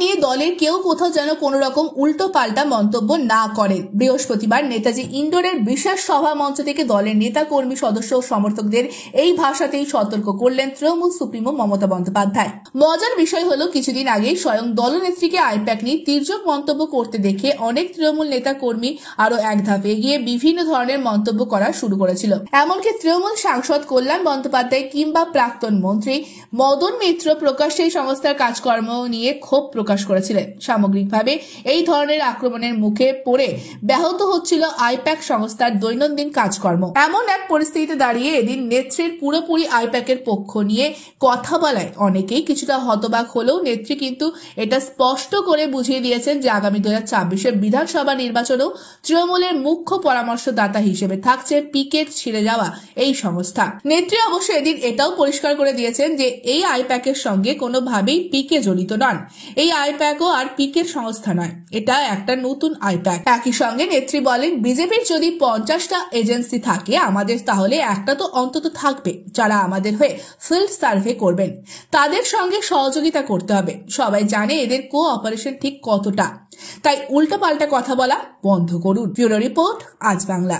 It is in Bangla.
নিয়ে দলের কেউ কোথাও যেন কোনো রকম উল্টো পাল্টা মন্তব্য না করে। বৃহস্পতিবার নেতাজি ইন্ডোরের বিশেষ সভা মঞ্চ থেকে দলের নেতা কর্মী সদস্য ও সমর্থকদের এই ভাষাতেই সতর্ক করলেন তৃণমূল সুপ্রিমো মমতা বন্দ্যোপাধ্যায়। মজার বিষয় হলো, কিছুদিন আগেই স্বয়ং দলনেত্রীকে আইপ্যাক নিয়ে তির্যক মন্তব্য করতে দেখে অনেক তৃণমূল নেতা কর্মী আরো এক ধাপ এগিয়ে বিভিন্ন ধরনের মন্তব্য করা শুরু করেছিল। এমনকি তৃণমূল সাংসদ কল্যাণ বন্দ্যোপাধ্যায় কিংবা প্রাক্তন মন্ত্রী মদন মিত্র প্রকাশ্যে এই সংস্থার কাজকর্ম নিয়ে ক্ষোভ প্রকাশ করেছিলেন। সামগ্রিকভাবে এই ধরনের আক্রমণের মুখে পড়ে ব্যাহত হচ্ছিল আইপ্যাক সংস্থার দৈনন্দিন কাজকর্ম। এমন এক পরিস্থিতিতে দাঁড়িয়ে এদিন নেত্রীর পুরোপুরি আইপ্যাকের পক্ষ নিয়ে কথা বলায় অনেকেই কিছুটা হতবাক হলেও নেত্রী কিন্তু এটা স্পষ্ট করে বুঝিয়ে দিয়েছেন যে আগামী 2024 বিধানসভা নির্বাচনেও তৃণমূলের মুখ্য পরামর্শদাতা হিসেবে থাকছে পিকের ছিঁড়ে যাওয়া এই সংস্থা। নেত্রী অবশ্য এদিন এটাও পরিষ্কার করে দিয়েছেন যে এই আইপ্যাকের সঙ্গে কোনোভাবেই পিকে জড়িত নন। এই আইপ্যাকও আর পিকের সংস্থা নয়, এটা একটা নতুন আইপ্যাক। একই সঙ্গে নেত্রী বলেন, বিজেপির যদি 50টা এজেন্সি থাকে আমাদের তাহলে একটা তো অন্তত থাকবে যারা আমাদের হয়ে ফিল্ড সার্ভে করবেন। তাদের সঙ্গে সহযোগিতা করতে হবে। সবাই জানে এদের কোঅপারেশন ঠিক কতটা, তাই উল্টাপাল্টা কথা বলা বন্ধ করুন। ব্যুরো রিপোর্ট, আজ বাংলা।